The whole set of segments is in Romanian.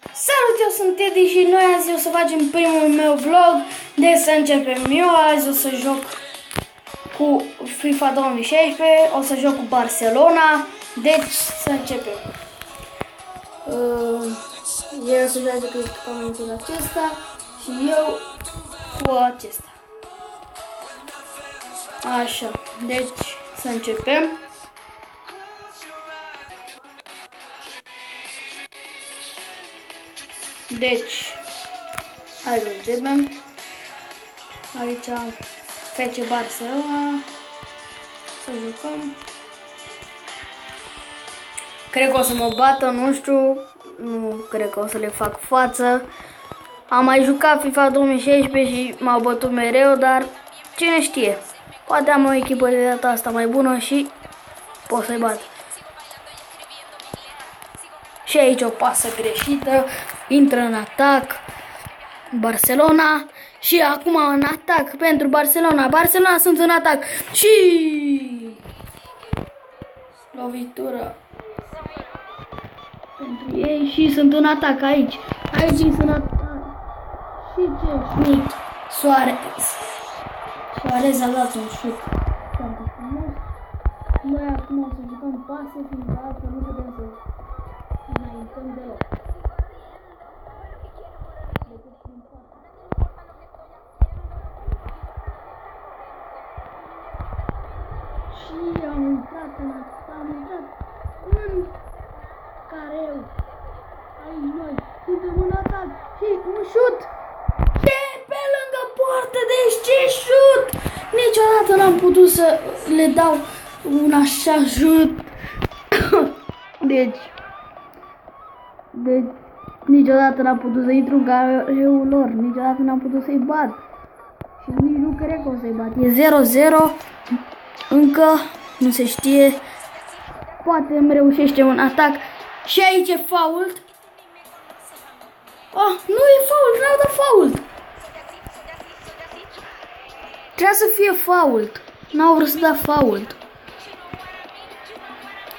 Salut, eu sunt Teddy și noi azi o să facem primul meu vlog. Deci să începem. Eu azi o să joc cu FIFA 2016, o să joc cu Barcelona. Deci să începem. Eu o să joace cu echipamentul acesta și eu cu acesta. Așa, deci să începem. Deci, hai să începem. Aici FC Barcelona. Să jucăm. Cred că o să mă bată, nu știu. Nu cred că o să le fac față. Am mai jucat FIFA 2016 și m-au bătut mereu, dar cine știe. Poate am o echipă de data asta mai bună și pot să-i bat. Și aici o pasă greșită, intră în atac Barcelona și acum în atac pentru Barcelona. Barcelona sunt în atac și lovitură pentru ei și sunt în atac aici. Aici sunt în atac. Și ce șut? Suarez a dat un șut foarte frumos. Noi acum o să jucăm pase, fiindcă altfel nu putem să înaintăm deloc. Și am intrat în careu. Aici noi suntem în atac și un șut. Și pe lângă poartă, deci ce șut! Niciodată n-am putut să le dau un așa șut. Deci niciodată n-am putut să intru în gareul lor, niciodată n-am putut să-i bat. Și nici nu cred că o să-i bat. E 0-0, încă nu se știe. Poate îmi reușește un atac. Și aici e fault. Ah, nu e fault, n-au dat fault. Trebuia să fie fault. N-au vrut să dea fault.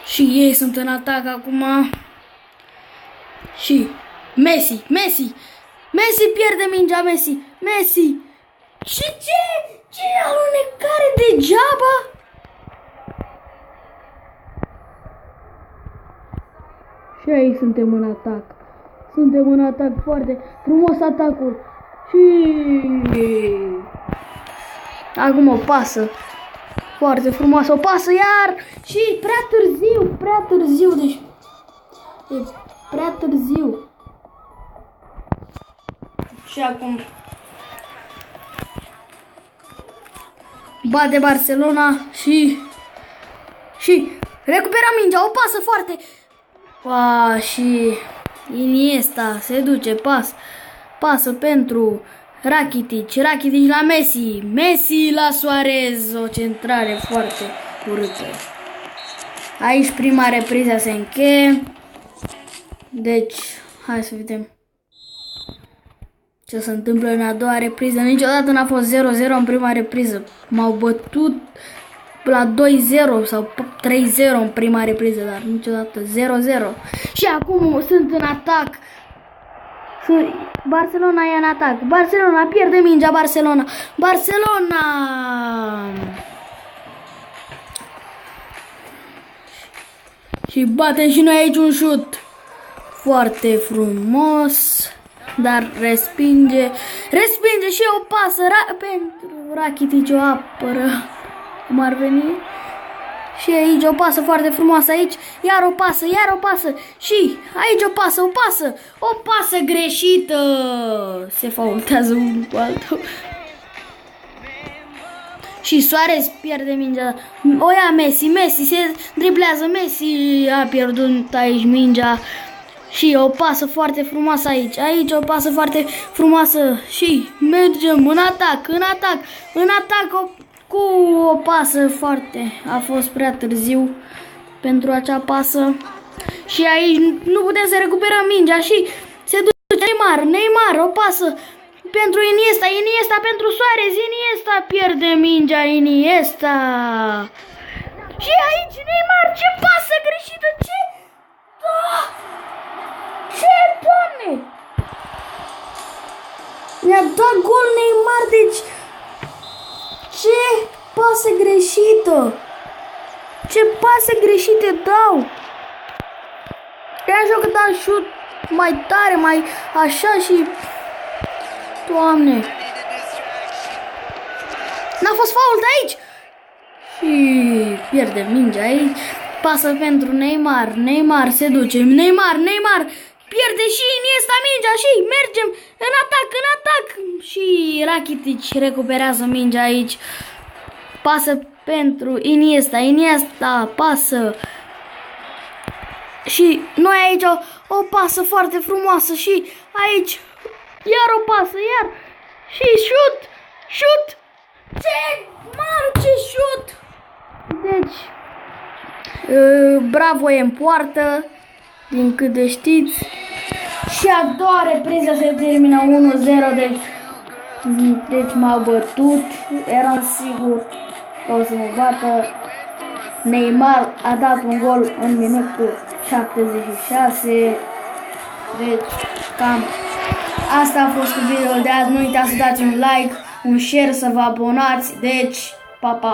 Și ei sunt în atac acum. Și Messi pierde mingea, Messi. Și ce alunecare degeaba? Și aici suntem în atac. Suntem în atac foarte frumos atacul. Și acum o pasă foarte frumoasă, o pasă iar și prea târziu, deci e prea târziu. Și acum bate Barcelona și recupera mingea, o pasă foarte. Și Iniesta se duce, pasă pentru Rakitic la Messi la Suarez, o centrare foarte urâtă. Aici prima repriză se încheie. Deci, hai să vedem ce se întâmplă în a doua repriză. Niciodată n-a fost 0-0 în prima repriză. M-au bătut la 2-0 sau 3-0 în prima repriză, dar niciodată 0-0. Și acum sunt în atac. Barcelona e în atac. Barcelona pierde mingea, Barcelona. Și bate și noi aici un șut foarte frumos, dar respinge și o pasă pentru Rakitic, o apără cum ar veni. Și aici o pasă foarte frumoasă, aici iar o pasă și aici o pasă greșită. Se faultează unul cu altul. Și Suarez pierde mingea. O ia Messi se driblează, Messi a pierdut aici mingea. Și o pasă foarte frumoasă aici o pasă foarte frumoasă și mergem în atac cu o pasă foarte. A fost prea târziu pentru acea pasă. Și aici nu putem să recuperăm mingea și se duce Neymar, o pasă pentru Iniesta pentru Suarez, Iniesta pierde mingea, Iniesta. Și aici Neymar, ce pasă greșită, ce? Ce, Doamne! Ne-a dat gol Neymar, deci ce pasă greșită! Ce pase greșite dau! E așa că dau șut mai tare, mai așa și... Doamne! N-a fost fault aici! Și pierde mingea aici. Pasă pentru Neymar. Neymar se duce. Neymar! Pierde și Iniesta mingea și mergem în atac! Și Rakitic recuperează mingea aici. Pasă pentru Iniesta, pasă. Și noi aici o pasă foarte frumoasă și aici iar o pasă, iar și șut! Ce șut! Deci, Bravo e în poartă, din câte știți. Și a doua repriză se termină 1-0, deci m-au bătut, eram sigur că o să mă bată. Neymar a dat un gol în minutul 76, deci cam asta a fost videoul de azi. Nu uitați să dați un like, un share, să vă abonați, deci pa, pa!